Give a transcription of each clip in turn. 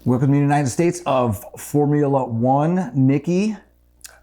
Welcome to the United States of Formula One. Nicky.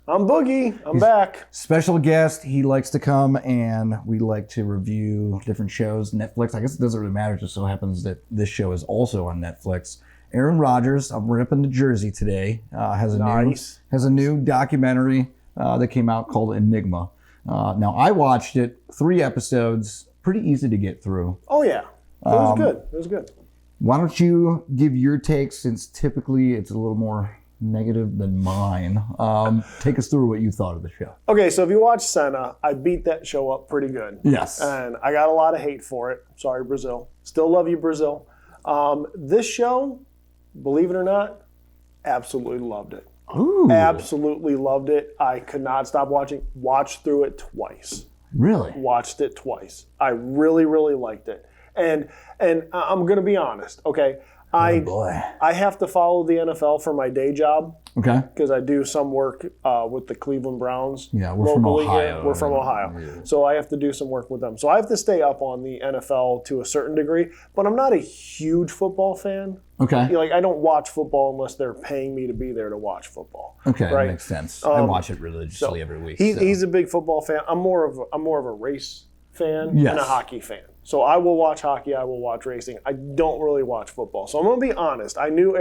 I'm Boogie. I'm back. Special guest. He likes to come and we like to review different shows. Netflix. I guess it doesn't really matter. It just so happens that this show is also on Netflix. Aaron Rodgers. I'm ripping the jersey today. Has a new documentary that came out called Enigma. Now I watched it. 3 episodes. Pretty easy to get through. Oh yeah, it was good. It was good. Why don't you give your take, since typically it's a little more negative than mine. Take us through what you thought of the show. Okay, so if you watch Senna, I beat that show up pretty good. Yes. And I got a lot of hate for it. Sorry, Brazil. Still love you, Brazil. This show, believe it or not, absolutely loved it. Ooh. Absolutely loved it. I could not stop watching. Watched through it twice. Really? Watched it twice. I really, really liked it. And I'm going to be honest, okay? I have to follow the NFL for my day job. Okay. Because I do some work with the Cleveland Browns. Yeah, we're from Ohio. Here. We're from Ohio. Yeah. So I have to do some work with them. So I have to stay up on the NFL to a certain degree, but I'm not a huge football fan. Okay. Like, I don't watch football unless they're paying me to be there to watch football. Okay, right? That makes sense. I watch it religiously every week. He's a big football fan. I'm more of a race fan and a hockey fan. So I will watch hockey. I will watch racing. I don't really watch football. So I'm going to be honest. I knew who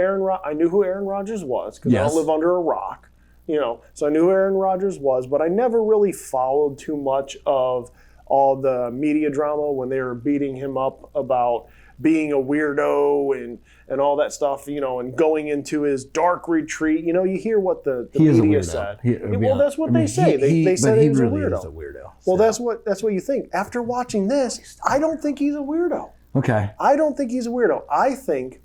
Aaron Rodgers was because I don't live under a rock, So I knew who Aaron Rodgers was, but I never really followed too much of all the media drama when they were beating him up about being a weirdo and all that stuff, and going into his dark retreat. You hear what the media said. Well, that's what they say. They said he was really is a weirdo. Well, that's what you think. After watching this, I don't think he's a weirdo. Okay. I don't think he's a weirdo. I think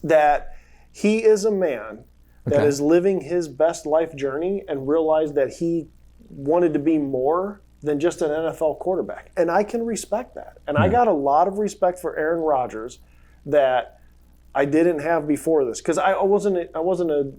that he is a man that is living his best life journey and realized that he wanted to be more than just an NFL quarterback. And I can respect that. And I got a lot of respect for Aaron Rodgers that I didn't have before this. Because I wasn't a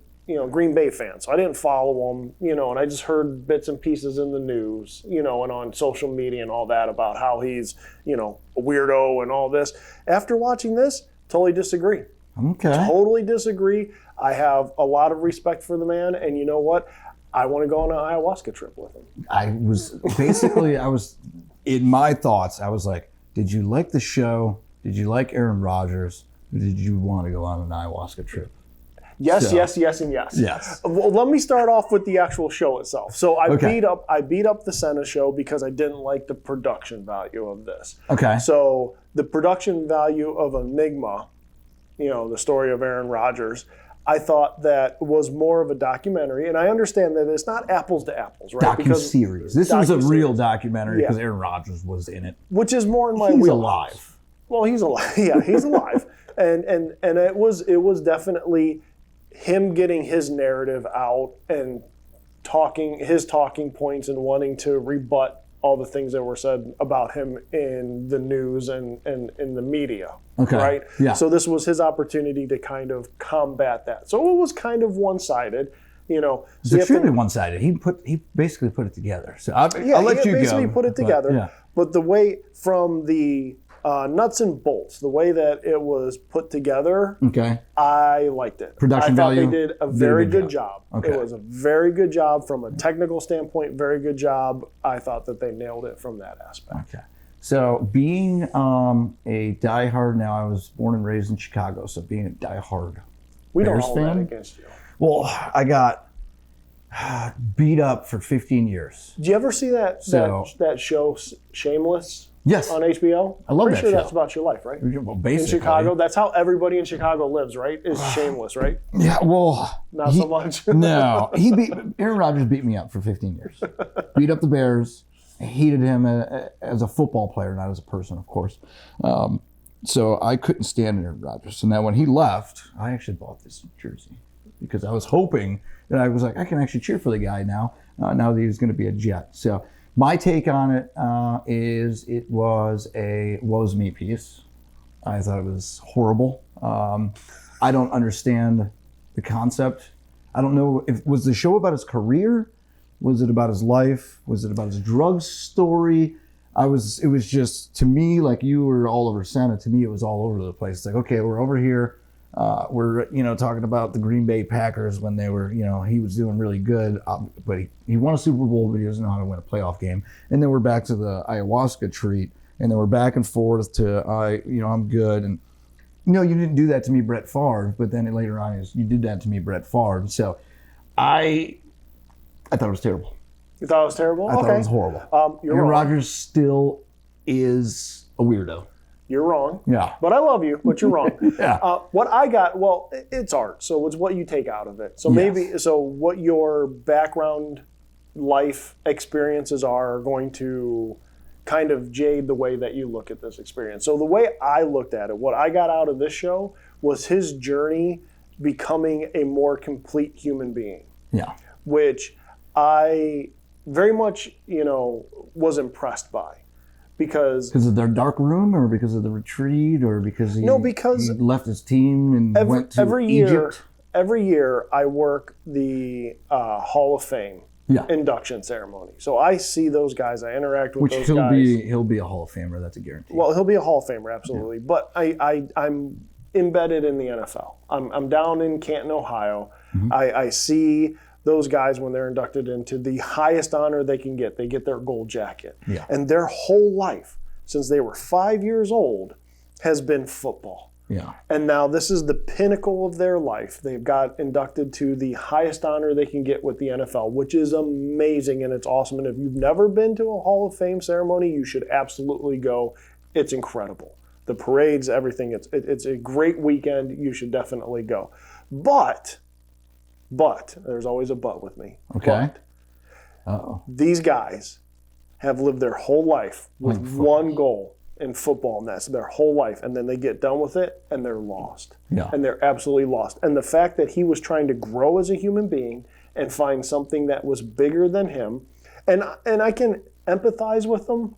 Green Bay fan, so I didn't follow him, and I just heard bits and pieces in the news, and on social media and all that about how he's, a weirdo and all this. After watching this, totally disagree. Okay. Totally disagree. I have a lot of respect for the man, and you know what? I want to go on an ayahuasca trip with him. I was in my thoughts, I was like, did you like the show? Did you like Aaron Rodgers? Or did you want to go on an ayahuasca trip? Yes, and yes. Yes. Well, let me start off with the actual show itself. So I beat up the Senna show because I didn't like the production value of this. Okay. So the production value of Enigma, the story of Aaron Rodgers, I thought that was more of a documentary, and I understand that it's not apples to apples, right? Docu-series. This was a real documentary because Aaron Rodgers was in it. Which is more in my wheelhouse. He's alive. Well, he's alive. Yeah, he's alive. And it was definitely him getting his narrative out and his talking points and wanting to rebut all the things that were said about him in the news and in the media. Okay. Right? Yeah. So this was his opportunity to kind of combat that. So it was kind of one-sided, It's extremely one-sided. He basically put it together. So I'll let you go. He basically put it together. But the way from the nuts and bolts, the way that it was put together, I liked it. Production value? I thought they did a very good job. Okay. It was a very good job from a technical standpoint, very good job. I thought that they nailed it from that aspect. Okay. So being a diehard, now I was born and raised in Chicago, so being a diehard We Bears don't hold fan, that against you. Well, I got beat up for 15 years. Did you ever see that show, Shameless? Yes. On HBO? I love that show. Pretty sure that's about your life, right? Well, basically. In Chicago, that's how everybody in Chicago lives, right? Is shameless, right? Yeah, well. Not so much. No. Aaron Rodgers beat me up for 15 years. Beat up the Bears. I hated him as a football player, not as a person, of course. So I couldn't stand Aaron Rodgers. So now when he left, I actually bought this jersey because I was hoping that I was like, I can actually cheer for the guy now that he's going to be a Jet. So my take on it is it was a woes me piece. I thought it was horrible. I don't understand the concept. I don't know was the show about his career? Was it about his life? Was it about his drug story? It was just, to me, like you were all over Santa. To me, it was all over the place. It's like, okay, we're over here. we're talking about the Green Bay Packers when they were he was doing really good, but he won a Super Bowl, but he doesn't know how to win a playoff game. And then we're back to the ayahuasca treat, and then we're back and forth to I'm good, and you didn't do that to me, Brett Favre, but then later on you did that to me, Brett Favre. So I thought it was terrible. You thought it was terrible? I thought it was horrible. You're wrong. Rodgers still is a weirdo. You're wrong. Yeah. But I love you, but you're wrong. Yeah. What I got, it's art, so it's what you take out of it. So what your background life experiences are going to kind of jade the way that you look at this experience. So the way I looked at it, what I got out of this show was his journey becoming a more complete human being. Yeah. Which I very much, was impressed by. Because of their dark room, or because of the retreat, or because he left his team and went to Egypt? Every year I work the Hall of Fame induction ceremony. So I see those guys, I interact with those guys. He'll be a Hall of Famer, that's a guarantee. Well, he'll be a Hall of Famer, absolutely. Yeah. But I'm embedded in the NFL. I'm down in Canton, Ohio. Mm-hmm. I see those guys when they're inducted into the highest honor they can get. They get their gold jacket. Yeah. And their whole life, since they were 5 years old, has been football. Yeah. And now this is the pinnacle of their life. They've got inducted to the highest honor they can get with the NFL, which is amazing and it's awesome. And if you've never been to a Hall of Fame ceremony, you should absolutely go. It's incredible. The parades, everything. It's a great weekend. You should definitely go. But there's always a but with me. Okay. These guys have lived their whole life with one goal in football, and that's their whole life. And then they get done with it, and they're lost. Yeah. And they're absolutely lost. And the fact that he was trying to grow as a human being and find something that was bigger than him, and I can empathize with them,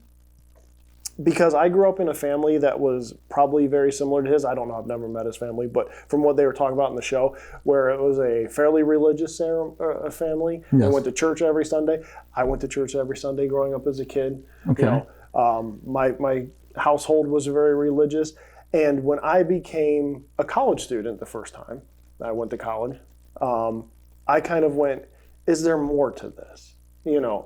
because I grew up in a family that was probably very similar to his. I don't know, I've never met his family, but from what they were talking about in the show, where it was a fairly religious family. Yes. They went to church every Sunday. I went to church every Sunday growing up as a kid. Okay. My household was very religious. And when I became a college student the first time I went to college, I kind of went, is there more to this?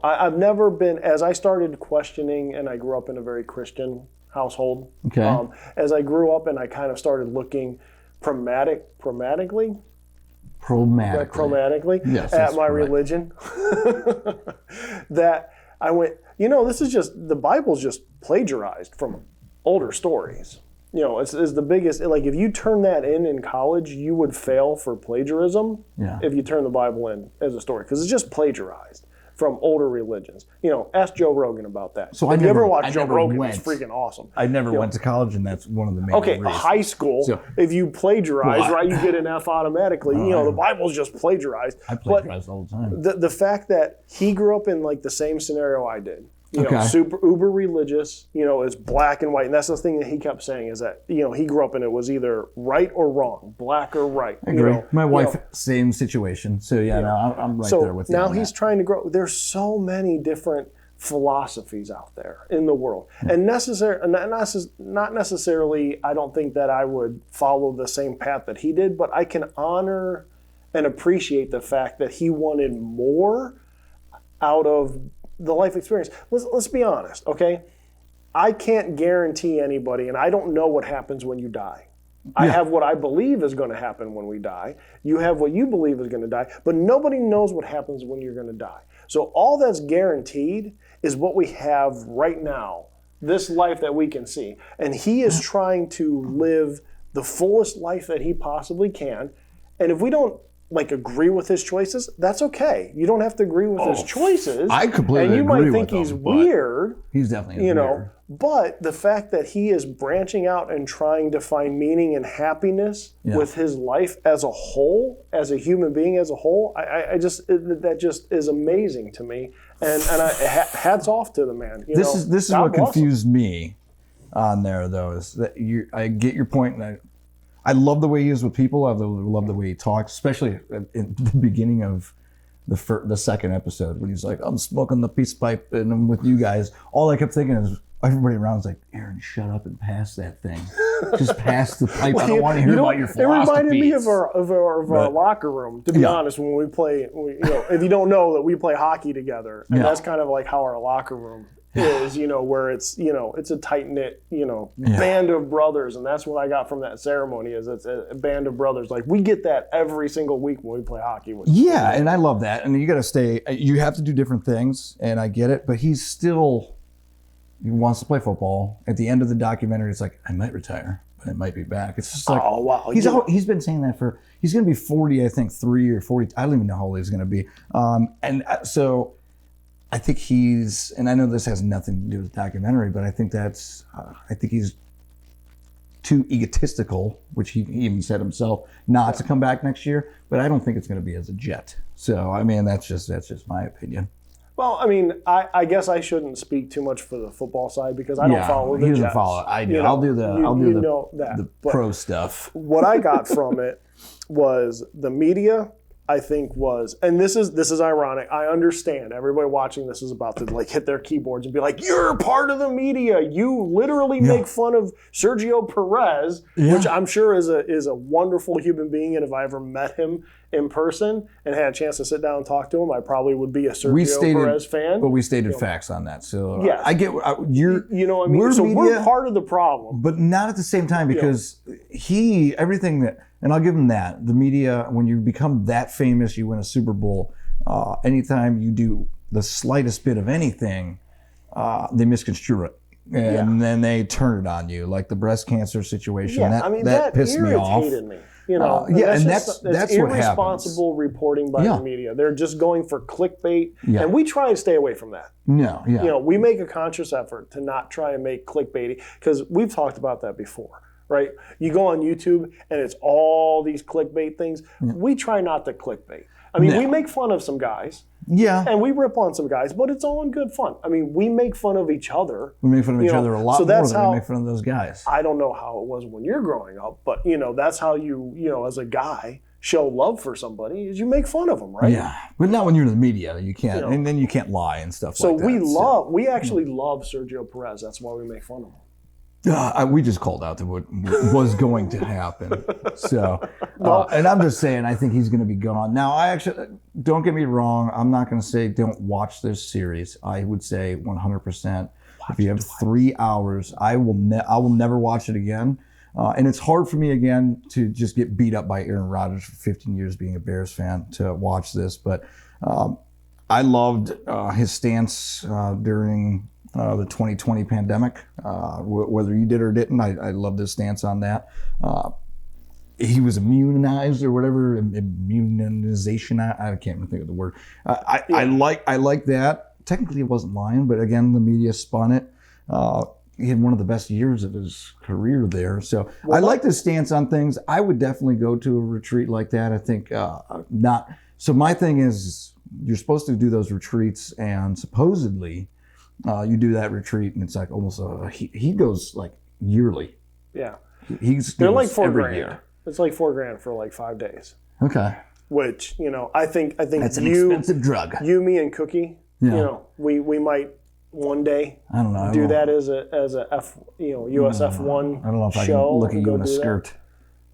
I've never been, as I started questioning, and I grew up in a very Christian household. Okay. As I grew up and I kind of started looking chromatically yes, at my religion, that I went, this is just, the Bible's just plagiarized from older stories. It's the biggest, like if you turn that in college, you would fail for plagiarism if you turn the Bible in as a story, because it's just plagiarized from older religions. Ask Joe Rogan about that. So if you ever watch Joe Rogan, it's freaking awesome. I never went to college, and that's one of the main reasons. High school, if you plagiarize, right, you get an F automatically. The Bible's just plagiarized. I plagiarize all the time. The fact that he grew up in like the same scenario I did, super uber religious, is black and white. And that's the thing that he kept saying, is that, he grew up and it was either right or wrong, black or right. I agree. My wife, same situation. So no, I'm right there with you. Now he's trying to grow. There's so many different philosophies out there in the world. And not necessarily, I don't think that I would follow the same path that he did, but I can honor and appreciate the fact that he wanted more out of the life experience. Let's be honest, okay? I can't guarantee anybody, and I don't know what happens when you die. I have what I believe is going to happen when we die. You have what you believe is going to die, but nobody knows what happens when you're going to die. So all that's guaranteed is what we have right now, this life that we can see. And he is trying to live the fullest life that he possibly can. And if we don't agree with his choices, that's okay. You don't have to agree with his choices. I completely agree with him. And you might think he's weird. He's definitely weird. But the fact that he is branching out and trying to find meaning and happiness with his life as a whole, as a human being as a whole, that just is amazing to me. And hats off to the man. This is what confused me on there, though, is that I get your point, and I love the way he is with people. I love the way he talks, especially in the beginning of the second episode when he's like, I'm smoking the peace pipe and I'm with you guys. All I kept thinking is, everybody around was like, Aaron, shut up and pass that thing. Just pass the pipe. I don't want to hear about your philosophy. It reminded me of our locker room, to be honest, when we play, if you don't know that we play hockey together, and that's kind of like how our locker room is, where it's, it's a tight-knit, band of brothers, and that's what I got from that ceremony, is it's a band of brothers. Like, we get that every single week when we play hockey. Yeah, and I love that. And you got to you have to do different things, and I get it, but he wants to play football. At the end of the documentary, it's like, I might retire, but I might be back. It's just like, oh, wow. He's been saying that he's going to be 40, I think, 3 or 40. I don't even know how old he's going to be. So I think and I know this has nothing to do with the documentary, but I think I think he's too egotistical, which he even said himself, not to come back next year. But I don't think it's going to be as a Jet. So, I mean, that's just my opinion. Well, I mean, I guess I shouldn't speak too much for the football side because I don't follow the Jets. He doesn't follow it. I do. I'll do the pro stuff. What I got from it was the media, I think, and this is ironic. I understand everybody watching this is about to hit their keyboards and be like, "You're part of the media. You literally make fun of Sergio Perez," which I'm sure is a wonderful human being, and if I ever met him in person and had a chance to sit down and talk to him, I probably would be a Sergio Perez fan. But we stated facts on that, so yes. I get you're. You know what I mean? So we're part of the problem, but not at the same time, because everything that. And I'll give him that. The media, when you become that famous, you win a Super Bowl, anytime you do the slightest bit of anything, they misconstrue it. And then they turn it on you, like the breast cancer situation. Yeah, that pissed me off. Me. That's what happens. Irresponsible reporting by the media. They're just going for clickbait, and we try and stay away from that. No, we make a conscious effort to not try and make clickbaity, because we've talked about that before. Right? You go on YouTube and it's all these clickbait things. We try not to clickbait. We make fun of some guys. Yeah. And we rip on some guys, but it's all in good fun. We make fun of each other. We make fun of each other a lot more than we make fun of those guys. I don't know how it was when you're growing up, but that's how you as a guy show love for somebody, is you make fun of them, right? Yeah. But not when you're in the media. You can't, and then you can't lie and stuff like that. We actually love Sergio Perez. That's why we make fun of him. We just called out that what was going to happen. So, and I'm just saying, I think he's going to be gone. Now, I actually, don't get me wrong, I'm not going to say don't watch this series. I would say 100%. If you have 3 hours, I will never watch it again. And it's hard for me, again, to just get beat up by Aaron Rodgers for 15 years being a Bears fan to watch this. But I loved his stance during the 2020 pandemic, whether you did or didn't. I love his stance on that. He was immunized or whatever, immunization. I can't even think of the word. I like that. Technically, it wasn't lying, but again, the media spun it. He had one of the best years of his career there. So I like his stance on things. I would definitely go to a retreat like that. I think not. So my thing is, you're supposed to do those retreats, and supposedly, you do that retreat, and it's like almost he goes like yearly. Yeah, they're like $4,000. Year. It's like $4,000 for like 5 days. Okay. Which I think that's an expensive drug. You, me, and Cookie. Yeah. We might one day. I don't know. Do that as a US F1 I don't know if show. I can look at you in a skirt. That.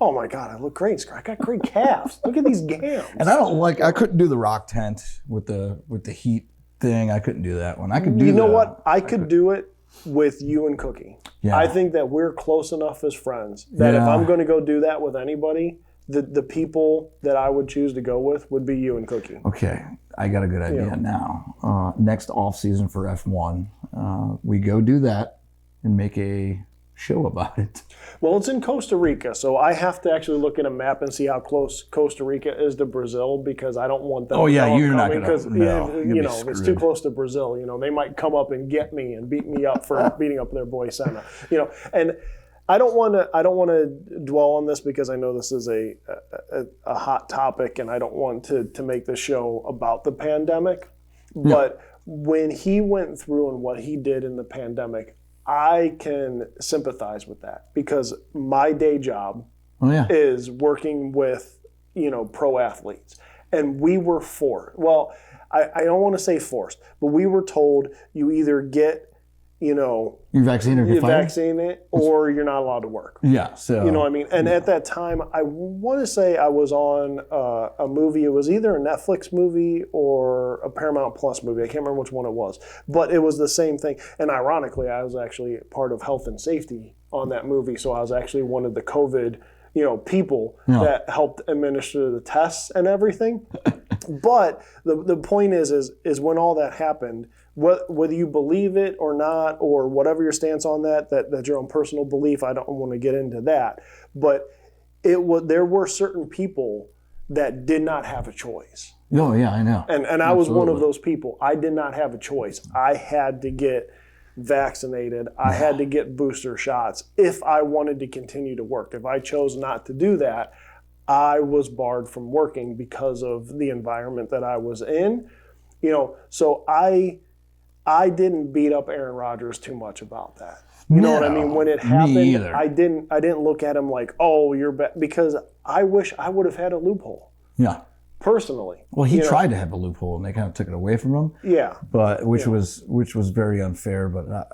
Oh my God, I look great. I got great calves. Look at these gams. And I couldn't do the rock tent with the heat thing. I couldn't do that one. I could do. You know what? I could do it with you and Cookie. Yeah. I think that we're close enough as friends that if I'm going to go do that with anybody, the people that I would choose to go with would be you and Cookie. Okay, I got a good idea now. Next off season for F1, we go do that and make a show about it. Well, it's in Costa Rica, so I have to actually look at a map and see how close Costa Rica is to Brazil, because I don't want them. Oh yeah, you're not going to. Because if it's too close to Brazil, they might come up and get me and beat me up for beating up their boy Senna. And I don't want to dwell on this, because I know this is a hot topic, and I don't want to make the show about the pandemic. Yeah. But when he went through and what he did in the pandemic, I can sympathize with that, because my day job is working with, pro athletes. And we were forced. Well, I don't want to say forced, but we were told you either get, you're vaccinated, you're vaccinated, or you're not allowed to work. Yeah, so you know what I mean. And at that time, I want to say I was on a movie. It was either a Netflix movie or a Paramount Plus movie. I can't remember which one it was, but it was the same thing. And ironically, I was actually part of health and safety on that movie, so I was actually one of the COVID people that helped administer the tests and everything. But the point is when all that happened, whether you believe it or not, or whatever your stance on that's your own personal belief, I don't want to get into that. But there were certain people that did not have a choice. Oh yeah, I know. And I was one of those people. I did not have a choice. I had to get vaccinated. I had to get booster shots if I wanted to continue to work. If I chose not to do that, I was barred from working because of the environment that I was in. So I didn't beat up Aaron Rodgers too much about that. You know what I mean? When it happened, I didn't look at him like, oh, you're bad, because I wish I would have had a loophole. Yeah. Personally. Well, he tried to have a loophole, and they kind of took it away from him. Yeah. But which was very unfair. But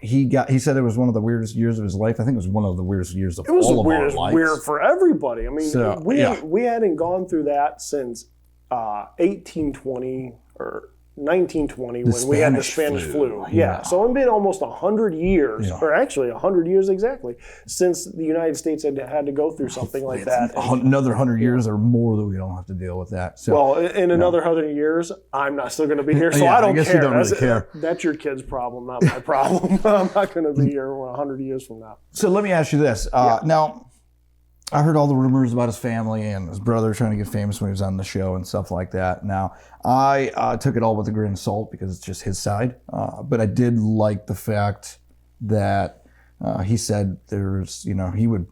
he said it was one of the weirdest years of his life. I think it was one of the weirdest years of all of our lives. Weird for everybody. I mean, we hadn't gone through that since 1820 or 1920 when we had the Spanish flu. Yeah. So it's been almost 100 years, or actually 100 years exactly, since the United States had to go through something like that. Another 100 years or more that we don't have to deal with that. So, well, in another 100 years, I'm not still going to be here, so I don't care. You don't really care. That's your kid's problem, not my problem. I'm not going to be here 100 years from now. So let me ask you this. Now, I heard all the rumors about his family and his brother trying to get famous when he was on the show and stuff like that. Now, I took it all with a grain of salt because it's just his side. But I did like the fact that he said he would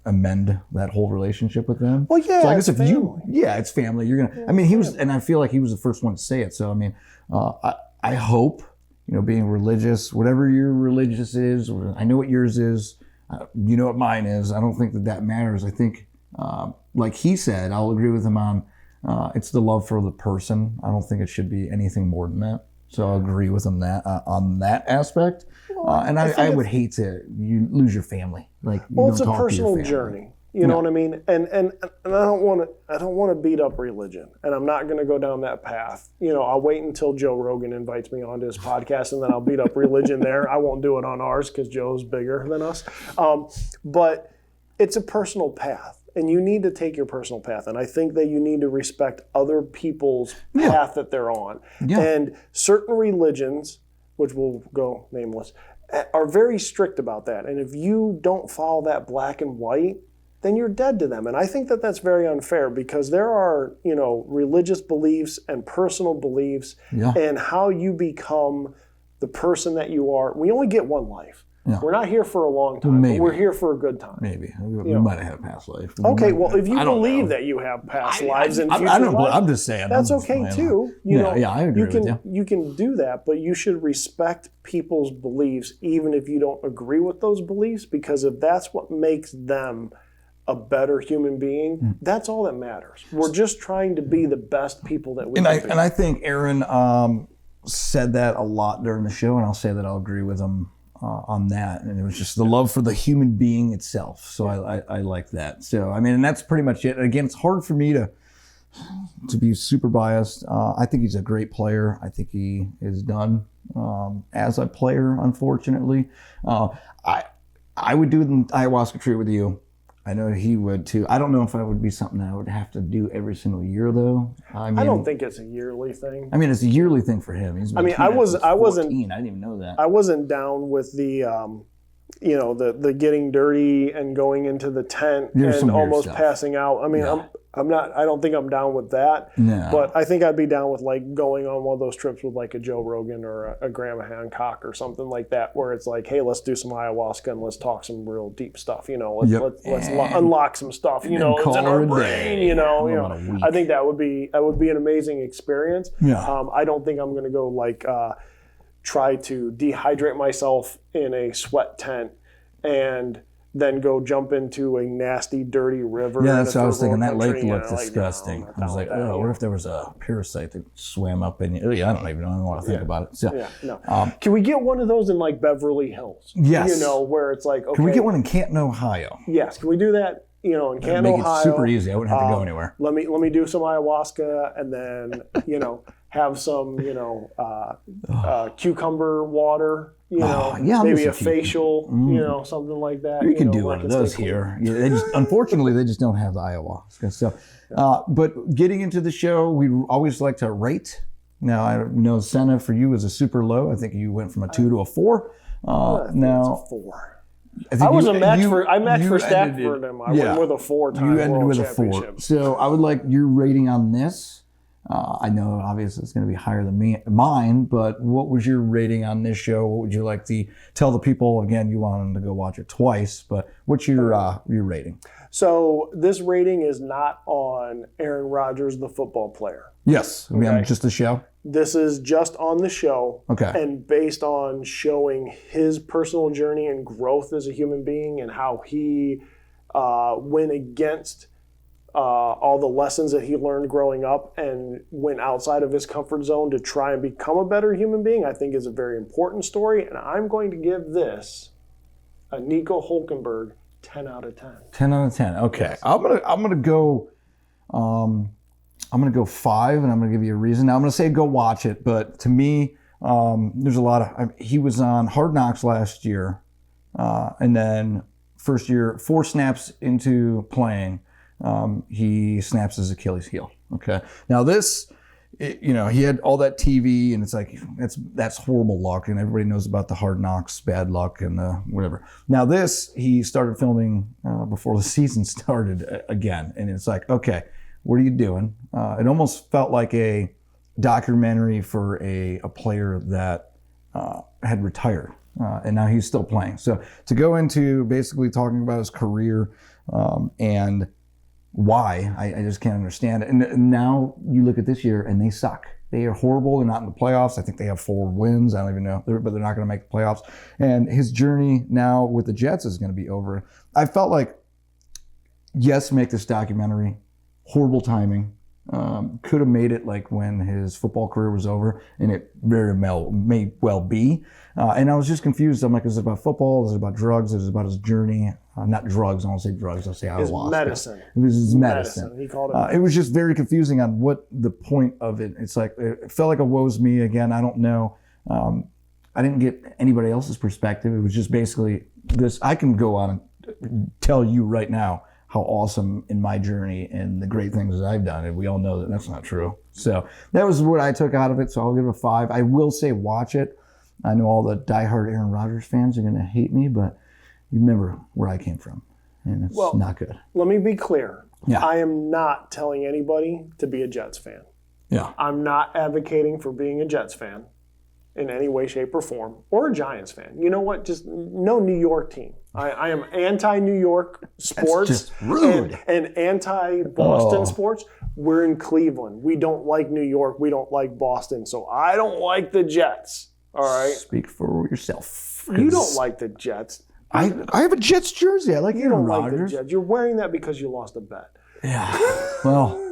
amend that whole relationship with them. Well, yeah, so I guess it's family. It's family. You're gonna. I mean, he was, and I feel like he was the first one to say it. So I mean, I hope being religious, whatever your religious is, I know what yours is. You know what mine is. I don't think that matters. I think, like he said, I'll agree with him on it's the love for the person. I don't think it should be anything more than that. So I'll agree with him on that aspect. And I would hate to lose your family. It's a personal journey. You know what I mean? And I don't want to beat up religion, and I'm not going to go down that path. I'll wait until Joe Rogan invites me onto his podcast, and then I'll beat up religion there. I won't do it on ours because Joe's bigger than us. But it's a personal path, and you need to take your personal path. And I think that you need to respect other people's path that they're on. Yeah. And certain religions, which will go nameless, are very strict about that. And if you don't follow that black and white, then you're dead to them. And I think that that's very unfair because there are, religious beliefs and personal beliefs and how you become the person that you are. We only get one life. Yeah. We're not here for a long time, but we're here for a good time. Maybe. We might have had a past life. Okay, well, if you believe that you have past lives and future lives, I'm just saying. That's okay too. I agree with you. You can do that, but you should respect people's beliefs even if you don't agree with those beliefs, because if that's what makes them a better human being, that's all that matters. We're just trying to be the best people that we can be. And I think Aaron said that a lot during the show, and I'll say that I'll agree with him on that. And it was just the love for the human being itself. So I like that. So, I mean, and that's pretty much it. Again, it's hard for me to be super biased. I think he's a great player. I think he is done as a player, unfortunately. I would do the ayahuasca tree with you. I know he would too. I don't know if that would be something that I would have to do every single year though. I don't think it's a yearly thing. I mean, it's a yearly thing for him. I wasn't. I didn't even know that. I wasn't down with the, the getting dirty and going into the tent and almost passing out. I mean, I'm not. I don't think I'm down with that. No. But I think I'd be down with going on one of those trips with a Joe Rogan or a Graham Hancock or something like that, where it's hey, let's do some ayahuasca and let's talk some real deep stuff. Let's unlock some stuff. It's in our brain. I think that would be an amazing experience. Yeah. I don't think I'm going to go try to dehydrate myself in a sweat tent and than go jump into a nasty, dirty river. Yeah, that's what I was thinking. That country, lake looked disgusting. I was like, oh, what if there was a parasite that swam up in you? I don't even know. I don't want to think about it. So, Can we get one of those in like Beverly Hills? Yes. Where it's like, okay. Can we get one in Canton, Ohio? Yes. Can we do that? In Canton, Make Ohio. It super easy. I wouldn't have to go anywhere. Let me do some ayahuasca and then, have some, cucumber water. Maybe a facial, something like that. We could do one of those here. Unfortunately, they just don't have the ayahuasca. So, but getting into the show, we always like to rate. Now, I know Senna for you is a super low. I think you went from a 2 to a 4. Now, a 4. I matched for Stafford, and I went with a 4-time You ended world with a 4. So I would like your rating on this. I know obviously it's going to be higher than mine, but what was your rating on this show? What would you like to tell the people? Again, you want them to go watch it twice, but what's your rating? So this rating is not on Aaron Rodgers, the football player. Yes, just the show. This is just on the show, and based on showing his personal journey and growth as a human being and how he went against all the lessons that he learned growing up and went outside of his comfort zone to try and become a better human being, I think is a very important story. And I'm going to give this a Nico Hulkenberg 10 out of 10. 10 out of 10. Okay. Yes. I'm gonna go 5, and I'm gonna give you a reason. Now I'm gonna say go watch it, but to me, there's a lot of he was on Hard Knocks last year, and then first year 4 snaps into playing. He snaps his Achilles heel. Okay. Now this, he had all that TV, and it's like that's horrible luck, and everybody knows about the Hard Knocks bad luck and whatever. Now this, he started filming before the season started again, and it's like, okay, what are you doing? It almost felt like a documentary for a player that had retired, and now he's still playing. So to go into basically talking about his career and why, I just can't understand it. And now you look at this year and they suck. They are horrible. They're not in the playoffs. I think they have 4 wins. I don't even know, but they're not going to make the playoffs. And his journey now with the Jets is going to be over. I felt like, yes, make this documentary. Horrible timing. Could have made it like when his football career was over, and it very may well be. And I was just confused. I'm like, is it about football? Is it about drugs? Is it about his journey? Not drugs. I don't say drugs. I'll say ayahuasca. Medicine. It was his medicine. He called it. It was just very confusing on what the point of it. It's like it felt like a woe's me again. I don't know. I didn't get anybody else's perspective. It was just basically this. I can go on and tell you right now how awesome in my journey and the great things that I've done. And we all know that that's not true. So that was what I took out of it. So I'll give it a 5. I will say watch it. I know all the diehard Aaron Rodgers fans are going to hate me, but you remember where I came from. And it's not good. Let me be clear. Yeah. I am not telling anybody to be a Jets fan. Yeah. I'm not advocating for being a Jets fan in any way, shape, or form, or a Giants fan. You know what? Just no New York team. I am anti-New York sports. That's just rude. And anti-Boston sports. We're in Cleveland. We don't like New York. We don't like Boston. So I don't like the Jets. All right? Speak for yourself. You don't like the Jets. I have a Jets jersey. I like you don't like the Jets. You're wearing that because you lost a bet. Yeah. Well,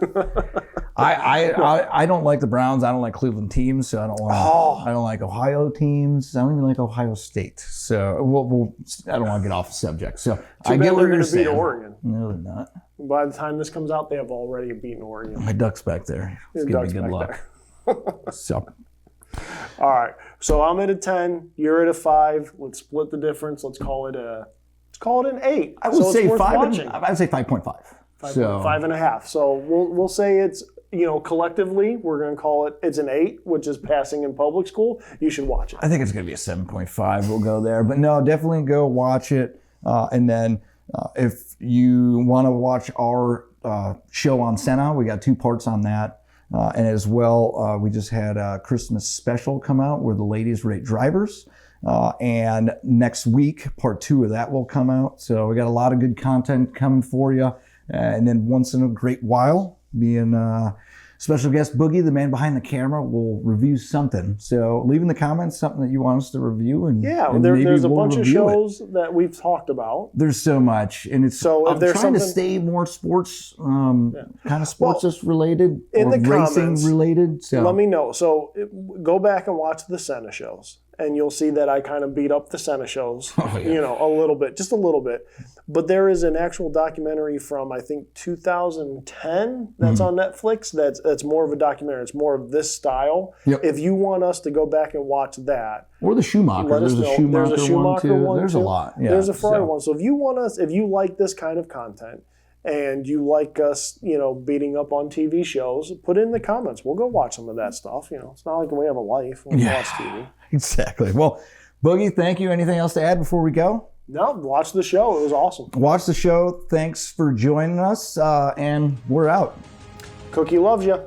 I don't like the Browns. I don't like Cleveland teams, so I don't want. I don't like Ohio teams. I don't even like Ohio State. So I don't want to get off the subject. So I get what you're saying. Beat Oregon. No, they're not. By the time this comes out, they have already beaten Oregon. My duck's back there. It's gonna be good luck. So. All right. So I'm at a 10. You're at a 5. Let's split the difference. Let's call it an 8. I would say 5. I'd say 5.5. 5.5. So we'll say it's, collectively, we're going to call it's an 8, which is passing in public school. You should watch it. I think it's going to be a 7.5. We'll go there. But no, definitely go watch it. And then if you want to watch our show on Senna, we got 2 parts on that. And as well, we just had a Christmas special come out where the ladies rate drivers. And next week, part 2 of that will come out. So we got a lot of good content coming for you. And then once in a great while, me and special guest Boogie, the man behind the camera, will review something. So leave in the comments something that you want us to review. And there's a bunch of shows that we've talked about. There's so much. And it's I'm trying to stay more sports, kind of sports related in or the racing comments, related. So let me know. So go back and watch the Senna shows. And you'll see that I kind of beat up the Senna shows, a little bit, just a little bit. But there is an actual documentary from, I think, 2010 that's on Netflix that's more of a documentary. It's more of this style. Yep. If you want us to go back and watch that. Or the Schumacher. There's a Schumacher one, too. There's a lot. Yeah, there's a Ferrari one. So if you like this kind of content, and you like us, beating up on TV shows, put it in the comments. We'll go watch some of that stuff. It's not like we have a life when we watch TV. Exactly. Well, Boogie, thank you. Anything else to add before we go? No, watch the show. It was awesome. Watch the show. Thanks for joining us, and we're out. Cookie loves you.